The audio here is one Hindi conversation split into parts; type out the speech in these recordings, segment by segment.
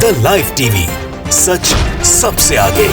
द लाइव टीवी, सच सबसे आगे।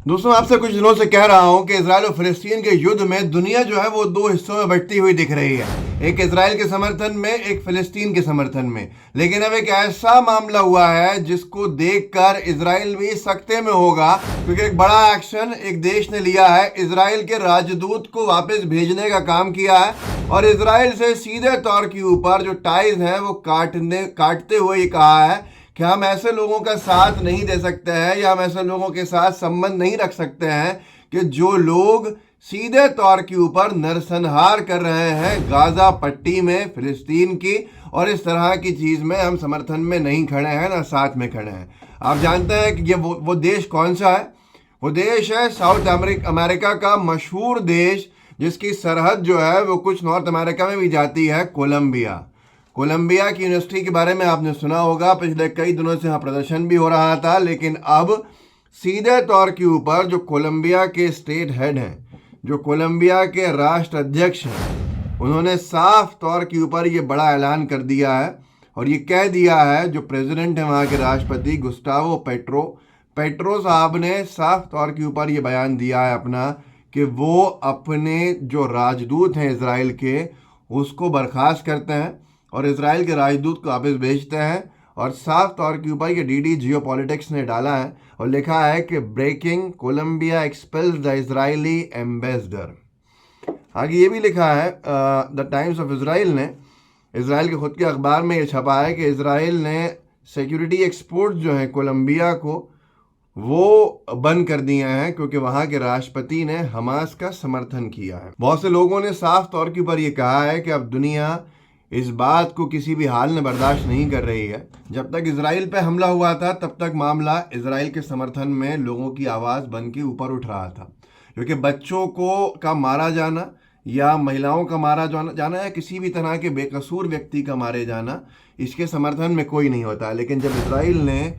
दोस्तों, आपसे कुछ दिनों से कह रहा हूं कि इजराइल और फिलिस्तीन के युद्ध में दुनिया जो है वो दो हिस्सों में बंटती हुई दिख रही है। एक इजराइल के समर्थन में, एक फिलिस्तीन के समर्थन में। लेकिन अब एक ऐसा मामला हुआ है जिसको देखकर इजराइल भी सकते में होगा, क्योंकि एक बड़ा एक्शन एक देश ने लिया है। इजराइल के राजदूत को वापस भेजने का काम किया है और इजराइल से सीधे तौर के ऊपर जो टाइज हैं वो काटते हुए ये कहा है कि हम ऐसे लोगों का साथ नहीं दे सकते हैं या हम ऐसे लोगों के साथ संबंध नहीं रख सकते हैं कि जो लोग सीधे तौर के ऊपर नरसंहार कर रहे हैं गाजा पट्टी में फिलिस्तीन की, और इस तरह की चीज़ में हम समर्थन में नहीं खड़े हैं ना साथ में खड़े हैं। आप जानते हैं कि ये वो देश कौन सा है? वो देश है साउथ अमेरिका का मशहूर देश, जिसकी सरहद जो है वो कुछ नॉर्थ अमेरिका में भी जाती है, कोलंबिया। कोलंबिया की यूनिवर्सिटी के बारे में आपने सुना होगा। पिछले कई दिनों से यहाँ प्रदर्शन भी हो रहा था, लेकिन अब सीधे तौर के ऊपर जो कोलंबिया के स्टेट हेड हैं, जो कोलंबिया के राष्ट्र अध्यक्ष हैं, उन्होंने साफ तौर के ऊपर ये बड़ा ऐलान कर दिया है और ये कह दिया है, जो प्रेसिडेंट है वहाँ के राष्ट्रपति गुस्टावो पेट्रो साहब ने साफ तौर के ऊपर ये बयान दिया है अपना, कि वो अपने जो राजदूत हैं इजराइल के, उसको बर्खास्त करते हैं और इजराइल के राजदूत को वापस भेजते हैं। और साफ तौर के ऊपर ये डीडी जियोपॉलिटिक्स ने डाला है और लिखा है कि breaking, Colombia expels the Israeli ambassador. आगे ये भी लिखा है, द टाइम्स ऑफ इजराइल ने, इजराइल के खुद के अखबार में ये छपा है कि इजराइल ने सिक्योरिटी एक्सपोर्ट जो है कोलंबिया को वो बंद कर दिए हैं, क्योंकि वहाँ के राष्ट्रपति ने हमास का समर्थन किया है। बहुत से लोगों ने साफ तौर के ऊपर ये कहा है कि अब दुनिया इस बात को किसी भी हाल में बर्दाश्त नहीं कर रही है। जब तक इजराइल पे हमला हुआ था तब तक मामला इजराइल के समर्थन में लोगों की आवाज़ बन के ऊपर उठ रहा था, क्योंकि बच्चों का मारा जाना या महिलाओं का मारा जाना या किसी भी तरह के बेकसूर व्यक्ति का मारे जाना, इसके समर्थन में कोई नहीं होता। लेकिन जब इजराइल ने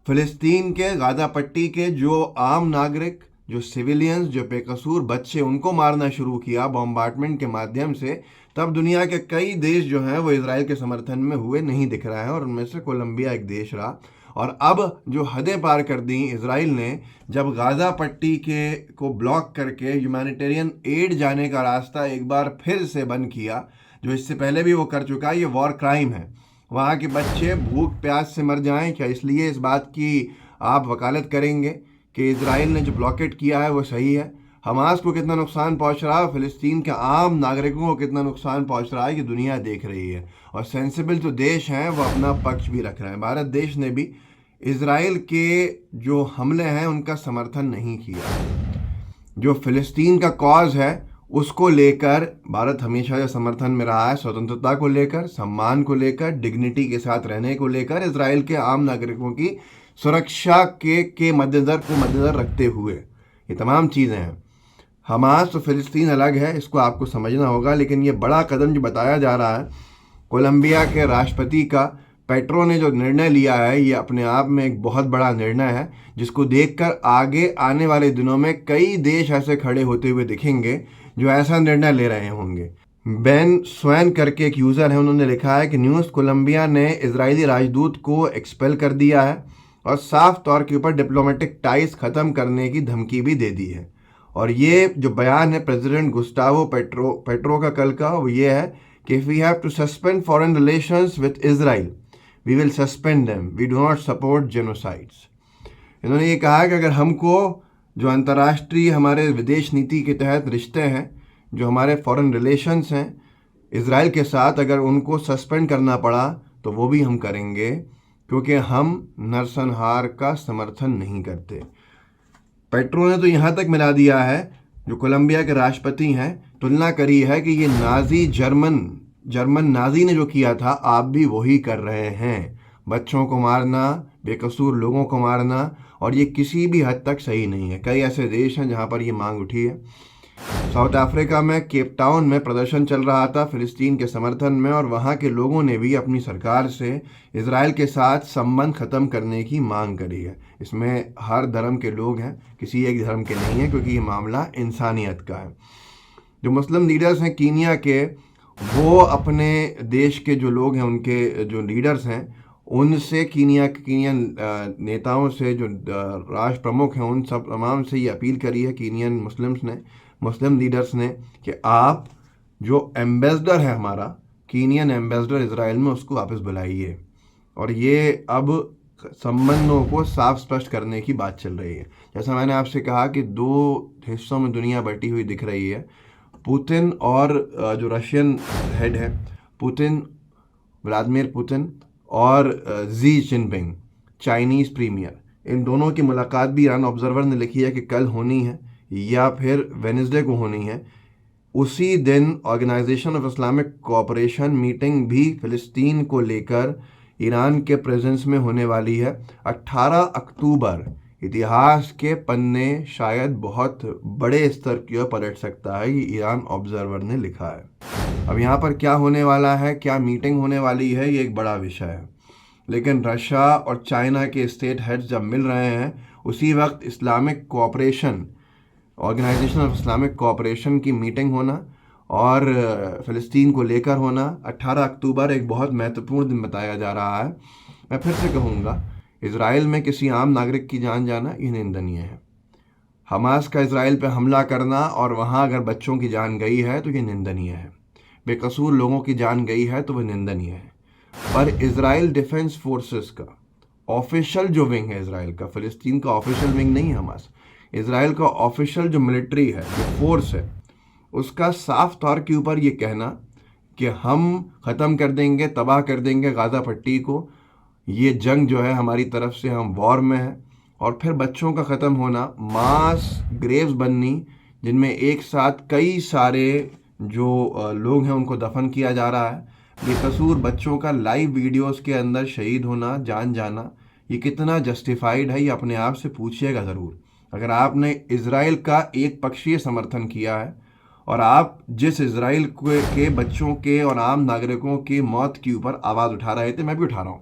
फिलिस्तीन के गाजा पट्टी के जो आम नागरिक, जो सिविलियंस, जो बेकसूर बच्चे, उनको मारना शुरू किया बॉम्बार्डमेंट के माध्यम से, तब दुनिया के कई देश जो हैं वो इजराइल के समर्थन में हुए नहीं दिख रहा है, और उनमें से कोलंबिया एक देश रहा। और अब जो हदें पार कर दी इजराइल ने, जब गाजा पट्टी को ब्लॉक करके ह्यूमैनिटेरियन एड जाने का रास्ता एक बार फिर से बंद किया, जो इससे पहले भी वो कर चुका है, ये वॉर क्राइम है। वहाँ के बच्चे भूख प्यास से मर जाएं, क्या इसलिए इस बात की आप वकालत करेंगे कि इजराइल ने जो ब्लॉकेट किया है वो सही है? हमास को कितना नुकसान पहुंच रहा है, फिलिस्तीन के आम नागरिकों को कितना नुकसान पहुंच रहा है, ये दुनिया देख रही है। और सेंसिबल जो देश हैं वो अपना पक्ष भी रख रहे हैं। भारत देश ने भी इजराइल के जो हमले हैं उनका समर्थन नहीं किया। जो फिलिस्तीन का कॉज है उसको लेकर भारत हमेशा जो समर्थन में रहा है, स्वतंत्रता को लेकर, सम्मान को लेकर, डिग्निटी के साथ रहने को लेकर, इजराइल के आम नागरिकों की सुरक्षा के मद्देनजर रखते हुए, ये तमाम चीज़ें हैं। हमास तो फिलिस्तीन अलग है, इसको आपको समझना होगा। लेकिन ये बड़ा कदम जो बताया जा रहा है कोलंबिया के राष्ट्रपति का, पेट्रो ने जो निर्णय लिया है, ये अपने आप में एक बहुत बड़ा निर्णय है, जिसको देखकर आगे आने वाले दिनों में कई देश ऐसे खड़े होते हुए दिखेंगे जो ऐसा निर्णय ले रहे होंगे। बेन स्वैन करके एक यूज़र है, उन्होंने लिखा है कि न्यूज़ कोलंबिया ने इजरायली राजदूत को एक्सपेल कर दिया है और साफ तौर के ऊपर डिप्लोमेटिक टाइज ख़त्म करने की धमकी भी दे दी है। और ये जो बयान है प्रेसिडेंट गुस्टावो पेट्रो का कल का, वो ये है कि if we have to suspend foreign relations with Israel we will suspend them, we do not support genocides. इन्होंने ये कहा कि अगर हमको जो अंतर्राष्ट्रीय हमारे विदेश नीति के तहत रिश्ते हैं, जो हमारे फॉरेन रिलेशंस हैं इजराइल के साथ, अगर उनको सस्पेंड करना पड़ा तो वो भी हम करेंगे, क्योंकि हम नरसंहार का समर्थन नहीं करते। पेट्रो ने तो यहाँ तक मिला दिया है, जो कोलंबिया के राष्ट्रपति हैं, तुलना करी है कि ये नाजी जर्मन नाजी ने जो किया था आप भी वही कर रहे हैं। बच्चों को मारना, बेकसूर लोगों को मारना, और ये किसी भी हद तक सही नहीं है। कई ऐसे देश हैं जहाँ पर ये मांग उठी है। साउथ अफ्रीका में केप टाउन में प्रदर्शन चल रहा था फिलिस्तीन के समर्थन में, और वहाँ के लोगों ने भी अपनी सरकार से इजराइल के साथ संबंध ख़त्म करने की मांग करी है। इसमें हर धर्म के लोग हैं, किसी एक धर्म के नहीं है, क्योंकि ये मामला इंसानियत का है। जो मुस्लिम लीडर्स हैं कीनिया के, वो अपने देश के जो लोग हैं, उनके जो लीडर्स हैं, उनसे कीनियन नेताओं से, जो राष्ट्र प्रमुख हैं, उन सब तमाम से ये अपील करी है कीनियन मुस्लिम लीडर्स ने कि आप जो एम्बेसडर है हमारा, कीनियन एम्बेसडर इजराइल में, उसको वापस बुलाइए। और ये अब संबंधों को साफ स्पष्ट करने की बात चल रही है। जैसा मैंने आपसे कहा कि दो हिस्सों में दुनिया बटी हुई दिख रही है। पुतिन और जो रशियन हेड है व्लादिमीर पुतिन, और जी जिनपिंग चाइनीज़ प्रीमियर, इन दोनों की मुलाकात भी ईरान ऑब्जर्वर ने लिखी है कि कल होनी है या फिर वेडनेसडे को होनी है। उसी दिन organisation of Islamic cooperation meeting भी फ़िलिस्तीन को लेकर ईरान के प्रेजेंस में होने वाली है। 18 अक्टूबर इतिहास के पन्ने शायद बहुत बड़े स्तर की ओर पलट सकता है, ये ईरान ऑब्जर्वर ने लिखा है। अब यहाँ पर क्या होने वाला है, क्या मीटिंग होने वाली है, ये एक बड़ा विषय है। लेकिन रशिया और चाइना के स्टेट हेड्स जब मिल रहे हैं, उसी वक्त Islamic cooperation, organisation of Islamic cooperation की मीटिंग होना और फ़िलिस्तीन को लेकर होना, 18 अक्टूबर एक बहुत महत्वपूर्ण दिन बताया जा रहा है। मैं फिर से कहूँगा, इज़राइल में किसी आम नागरिक की जान जाना ये निंदनीय है। हमास का इज़राइल पे हमला करना और वहाँ अगर बच्चों की जान गई है तो ये निंदनीय है। बेकसूर लोगों की जान गई है तो वह निंदनीय है। पर इज़राइल डिफेंस फोर्सेस का ऑफिशियल जो विंग है इज़राइल का, फ़िलिस्तीन का ऑफिशियल विंग नहीं है हमास, इज़राइल का ऑफिशियल जो मिलिट्री है, जो फोर्स है, उसका साफ तौर के ऊपर ये कहना कि हम ख़त्म कर देंगे, तबाह कर देंगे गाज़ा पट्टी को, ये जंग जो है हमारी तरफ से, हम वॉर में हैं, और फिर बच्चों का ख़त्म होना, मास ग्रेव्स बननी जिनमें एक साथ कई सारे जो लोग हैं उनको दफन किया जा रहा है, बेकसूर बच्चों का लाइव वीडियोस के अंदर शहीद होना, जान जाना, ये कितना जस्टिफाइड है, ये अपने आप से पूछिएगा ज़रूर। अगर आपने इज़राइल का एक पक्षीय समर्थन किया है और आप जिस इज़राइल के बच्चों के और आम नागरिकों की मौत के ऊपर आवाज़ उठा रहे थे, मैं भी उठा रहा हूँ,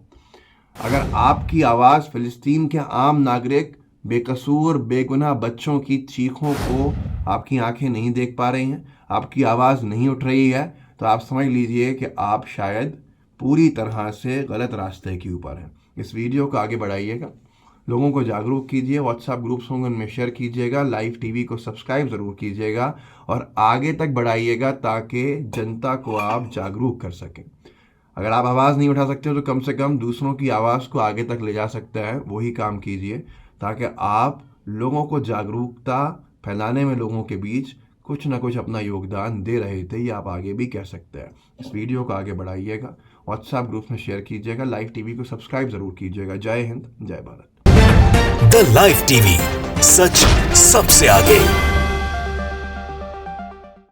अगर आपकी आवाज़ फ़िलिस्तीन के आम नागरिक, बेकसूर बेगुनाह बच्चों की चीखों को आपकी आंखें नहीं देख पा रही हैं, आपकी आवाज़ नहीं उठ रही है, तो आप समझ लीजिए कि आप शायद पूरी तरह से गलत रास्ते के ऊपर हैं। इस वीडियो को आगे बढ़ाइएगा, लोगों को जागरूक कीजिए, व्हाट्सएप ग्रुप्स होंगे उनमें शेयर कीजिएगा, लाइव टीवी को सब्सक्राइब ज़रूर कीजिएगा और आगे तक बढ़ाइएगा ताकि जनता को आप जागरूक कर सकें। अगर आप आवाज़ नहीं उठा सकते हो तो कम से कम दूसरों की आवाज़ को आगे तक ले जा सकते हैं, वही काम कीजिए ताकि आप लोगों को जागरूकता फैलाने में लोगों के बीच कुछ ना कुछ अपना योगदान दे रहे थे, ये आप आगे भी कह सकते हैं। इस वीडियो को आगे बढ़ाइएगा, व्हाट्सएप ग्रुप में शेयर कीजिएगा, लाइव टीवी को सब्सक्राइब ज़रूर कीजिएगा। जय हिंद, जय भारत। द लाइव टीवी, सच सबसे आगे।